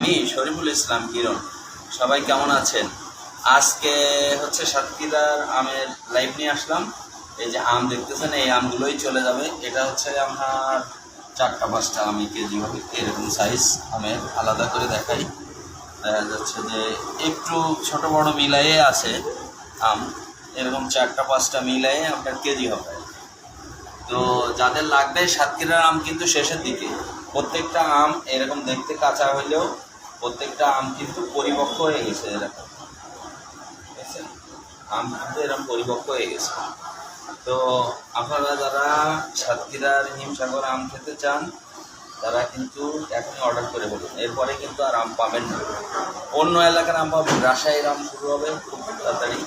আমি শরীফুল ইসলাম কিরণ। সবাই কেমন আছেন? আজকে হচ্ছে সাতক্ষীরার আমের লাইভ নিয়ে আসলাম। এই যে আম দেখতেছেন, এই আমগুলোই চলে যাবে। এটা হচ্ছে আমার 4-5টা আমি কেজি হবে, এরকম সাইজ আমের। আলাদা করে দেখাই, দেখা যাচ্ছে যে একটু ছোট বড় মিলাইয়ে আছে আম, এরকম 4-5টা মিলাইয়ে আপনার কেজি হবে। তো যাদের লাগবে, সাতক্ষীরার আম কিন্তু শেষের দিকে। প্রত্যেকটা আম এরকম দেখতে কাঁচা হইলেও প্রত্যেকটা আম কিন্তু পরিপক্ক হয়ে গেছে। এরকম বুঝছেন, আম কিন্তু এরকম পরিপক্ক হয়ে গেছে। তো আপনারা যারা সাতক্ষীরার হিমসাগর আম খেতে চান তারা কিন্তু এখনই অর্ডার করে বলুন, এরপরে কিন্তু আর আম পাবেন না। অন্য এলাকার আম পাবেন, রাজশাহীর আম শুরু হবে খুব তাড়াতাড়ি।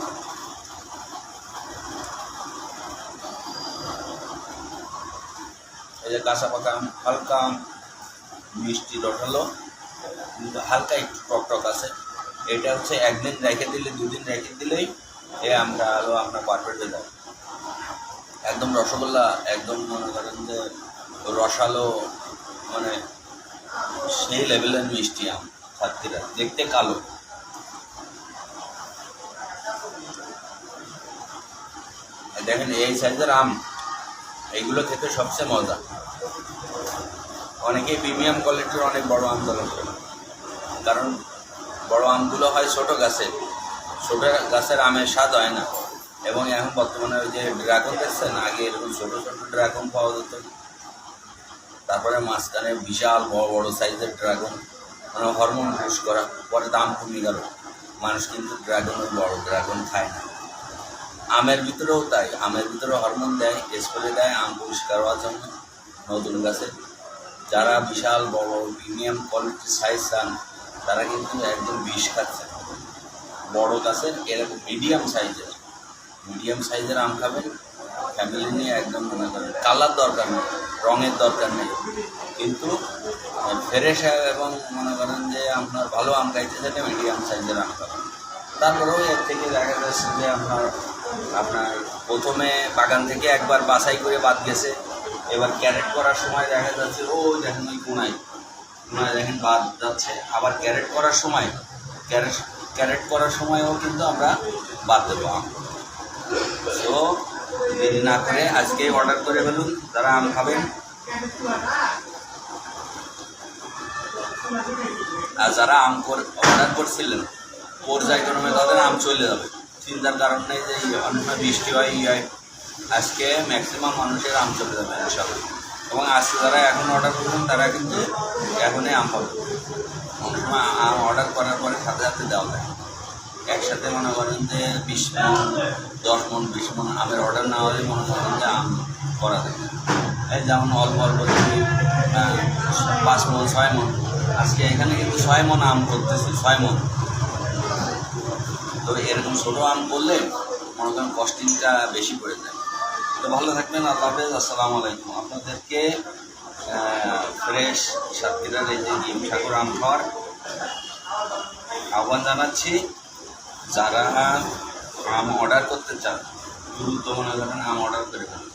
এই যে কাঁচা পাকা আম, হালকা আম, মিষ্টি রসালো, কিন্তু হালকা একটু টকটক আছে। এটা হচ্ছে একদিন রেখে দিলে, 2 দিন রেখে দিলেই আমরা আরও আপনার পারফেক্ট হয়ে যাবে। একদম রসগোল্লা, একদম মনে করেন যে রসালো, মানে সেই লেভেলের মিষ্টি আম সাতক্ষীরা। দেখতে কালো, দেখেন এই সাইজের আম, এইগুলো খেতে সবচেয়ে মজা। অনেকেই প্রিমিয়াম কোয়ালিটির অনেক বড় আম দরকার করে, কারণ বড় আমগুলো হয় ছোট গাছের, ছোট গাছের আমের স্বাদ হয় না। এবং এখন বর্তমানে ওই যে ড্রাগন দেখছেন, আগে এরকম ছোটো ছোটো ড্রাগন পাওয়া যেত, তারপরে মাঝখানে বিশাল বড় বড় সাইজের ড্রাগন, মানে হরমোন পুশ করা, পরে দাম কমে গেল, মানুষ কিন্তু বড় ড্রাগন খায় না। আমের ভিতরেও তাই, আমের ভিতরে হরমোন দেয়, স্প্রে দেয় আম পরিষ্কার হওয়ার জন্য নতুন গাছে। যারা বিশাল বড় প্রিমিয়াম কোয়ালিটির সাইজ চান তারা কিন্তু একদম বিষ খাচ্ছে। বড় গাছের এরকম মিডিয়াম সাইজের আম খাবেন, ফ্যামিলি নিয়ে একদম মনে করেন। কালার দরকার নেই, রঙের দরকার নেই, কিন্তু ফ্রেশ এবং মনে করেন যে আপনার ভালো আম খাইতে চাইলে মিডিয়াম সাইজের আম খাবেন। তারপরেও এর থেকে দেখা যাচ্ছে যে আপনার প্রথমে বাগান থেকে একবার বাছাই করে বাদ গেছে, এবার ক্যারেট করার সময় দেখা যাচ্ছে ও দেখেন ওই কোনায় দেখেন বাদ যাচ্ছে। আবার ক্যারেট করার সময়ও কিন্তু আমরা বাদ দেবো আম। তো দেরি না করে আজকেই অর্ডার করে ফেলুন যারা আম খাবেন। আর যারা আম অর্ডার করছিলেন, পর্যায়ক্রমে তাদের আম চলে যাবে, চিন্তার কারণ নেই যে অন্য বৃষ্টি হয় আজকে ম্যাক্সিমাম মানুষের আম চলে যাবে ইনশাআল্লাহ। এবং আজকে যারা এখন অর্ডার করবেন তারা কিন্তু এখনই আম পাবে। অনেক সময় আম অর্ডার করার পরে সাথে দেওয়া যায়, একসাথে মনে করেন যে 20 মণ 10 মণ 20 মণ আমের অর্ডার না হলে মনে করেন যে আম করা যায়। এই যেমন অল্প 5 মণ 6 মণ, আজকে এখানে কিন্তু 6 মণ আম করতেছে, 6 মণ। তো এরকম ছোটো আম করলে মনে করেন কস্টিংটা বেশি পড়ে যায়। তো ভালো থাকবেন, আল্লাহ হাফেজ, আসসালামু আলাইকুম। আপনাদেরকে ফ্রেশ সাতক্ষীরার এই যে হিমসাগর আম খাওয়ার আহ্বান জানাচ্ছি। যারা আম অর্ডার করতে চান দ্রুত মনে করেন আম অর্ডার করে ফেলুন।